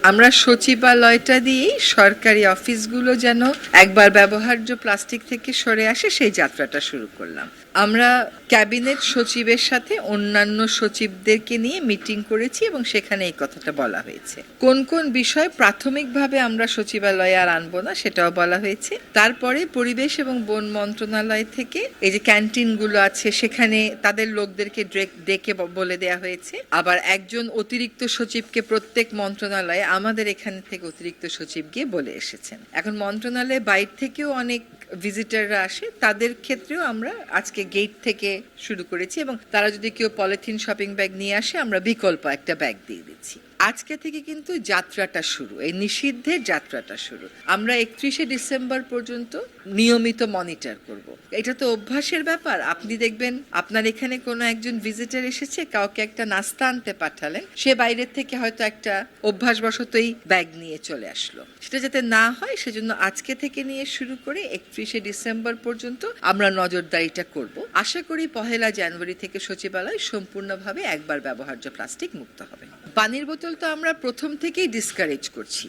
আমরা সচিবালয়টা দিয়েই সরকারি অফিসগুলো যেন একবার ব্যবহার্য প্লাস্টিক থেকে সরে আসে সেই যাত্রাটা শুরু করলাম। আমরা ক্যাবিনেট সচিবের সাথে অন্যান্য সচিবদেরকে নিয়ে মিটিং করেছি এবং সেখানে এই কথাটা বলা হয়েছে। কোন কোন বিষয় প্রাথমিকভাবে আমরা সচিবালয়ে আর আনবো না সেটাও বলা হয়েছে। তারপরে পরিবেশ এবং বন মন্ত্রণালয় থেকে এই যে ক্যান্টিনগুলো আছে সেখানে তাদের লোকদেরকে ডেকে বলে দেয়া হয়েছে। আবার একজন অতিরিক্ত সচিবকে প্রত্যেক মন্ত্রণালয়ে আমাদের এখান থেকে অতিরিক্ত সচিব গিয়ে বলে এসেছেন। এখন মন্ত্রণালয়ে বাইরে থেকেও অনেক ভিজিটাররা আসে, তাদের ক্ষেত্রেও আমরা আজকে গেট থেকে শুরু করেছি এবং তারা যদি কেউ পলিথিন শপিং ব্যাগ নিয়ে আসে আমরা বিকল্প একটা ব্যাগ দিয়ে দিচ্ছি। আজকে থেকে কিন্তু যাত্রাটা শুরু, এই নিষিদ্ধের যাত্রাটা শুরু। আমরা 31শে ডিসেম্বর পর্যন্ত নিয়মিত মনিটর করব। এটা তো অভ্যাসের ব্যাপার। আপনি দেখবেন আপনার এখানে কোনো একজন ভিজিটার এসেছে, কাউকে একটা নাস্তা আনতে পাঠালেন, সে বাইরের থেকে হয়তো একটা অভ্যাসবশতই ব্যাগ নিয়ে চলে আসলো। সেটা যাতে না হয় সেজন্য আজকে থেকে নিয়ে শুরু করে 31শে ডিসেম্বর পর্যন্ত আমরা নজরদারিটা করব। আশা করি 1 জানুয়ারি থেকে সচিবালয় সম্পূর্ণভাবে একবার ব্যবহার্য প্লাস্টিক মুক্ত হবে। পানির বোতল তো আমরা প্রথম থেকেই ডিসকারেজ করছি।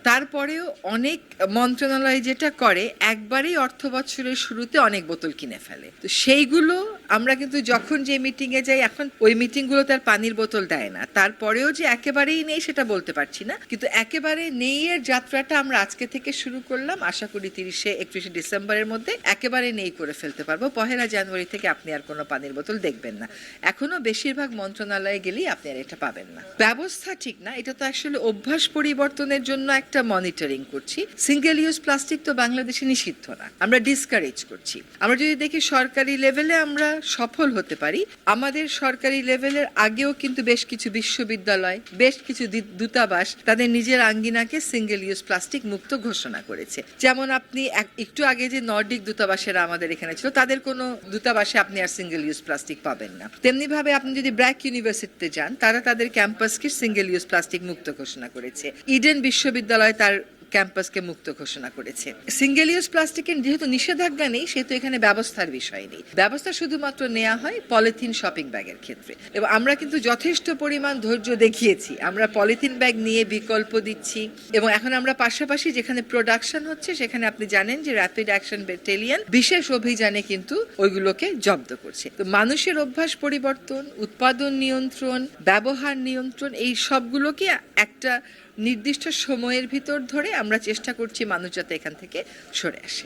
তারপরেও অনেক মন্ত্রণালয় যেটা করে একবারেই অর্থ বছরের শুরুতে অনেক বোতল কিনে ফেলে। তো সেইগুলো আমরা কিন্তু যখন যে মিটিংয়ে যাই, এখন ওই মিটিংগুলো তার পানির বোতল দেয় না। তারপরেও যে একেবারেই নেই সেটা বলতে পারছি না, কিন্তু একেবারে নেই এর যাত্রাটা আমরা আজকে থেকে শুরু করলাম। আশা করি 31শে ডিসেম্বরের মধ্যে একেবারে নেই করে ফেলতে পারবো। 1 জানুয়ারি থেকে আপনি আর কোনো পানির বোতল দেখবেন না। এখনো বেশিরভাগ মন্ত্রণালয়ে গেলেই আপনি আর এটা পাবেন না। ব্যবস্থা ঠিক না, এটা তো আসলে অভ্যাস পরিবর্তনের জন্য একটা মনিটরিং করছি। সিঙ্গেল ইউজ প্লাস্টিক তো বাংলাদেশে নিষিদ্ধ না, আমরা ডিসকারেজ করছি। আমরা যদি দেখি সরকারি লেভেলে আমরা সফল হতে পারি, আমাদের সরকারি লেভেলের আগেও কিন্তু বেশ কিছু বিশ্ববিদ্যালয়, বেশ কিছু দূতাবাস তাদের নিজের আঙ্গিনাকে সিঙ্গেল ইউজ প্লাস্টিক মুক্ত ঘোষণা করেছে। যেমন আপনি একটু আগে যে নর্ডিক দূতাবাসেরা আমাদের এখানে ছিল, তাদের কোনো দূতাবাসে আপনি আর সিঙ্গেল ইউজ প্লাস্টিক পাবেন না। তেমনি ভাবে আপনি যদি ব্র্যাক ইউনিভার্সিটিতে যান, তারা তাদের ক্যাম্পাসকে সিঙ্গেল ইউজ প্লাস্টিক মুক্ত ঘোষণা করেছে। ইডেন বিশ্ববিদ্যালয় তার ক্যাম্পাসকে মুক্ত ঘোষণা করেছে। সিঙ্গেল ইউজ প্লাস্টিকের যেহেতু নিষেধাজ্ঞা নেই, সেহেতু এখানে ব্যবস্থার বিষয় নেই। ব্যবস্থা শুধুমাত্র নেওয়া হয় পলিথিন শপিং ব্যাগের ক্ষেত্রে। এবং আমরা কিন্তু যথেষ্ট পরিমাণ ধৈর্য দেখিয়েছি। আমরা পলিথিন ব্যাগ নিয়ে বিকল্প দিচ্ছি এবং এখন আমরা পাশাপাশি যেখানে প্রোডাকশন হচ্ছে সেখানে আপনি জানেন যে র্যাপিড অ্যাকশন ব্যাটালিয়ন বিশেষ অভিযানে কিন্তু ওইগুলোকে জব্দ করছে। তো মানুষের অভ্যাস পরিবর্তন, উৎপাদন নিয়ন্ত্রণ, ব্যবহার নিয়ন্ত্রণ, এই সবগুলোকে একটা নির্দিষ্ট সময়ের ভিতর ধরে আমরা চেষ্টা করছি মানুষ যাতে এখান থেকে সরে আসে।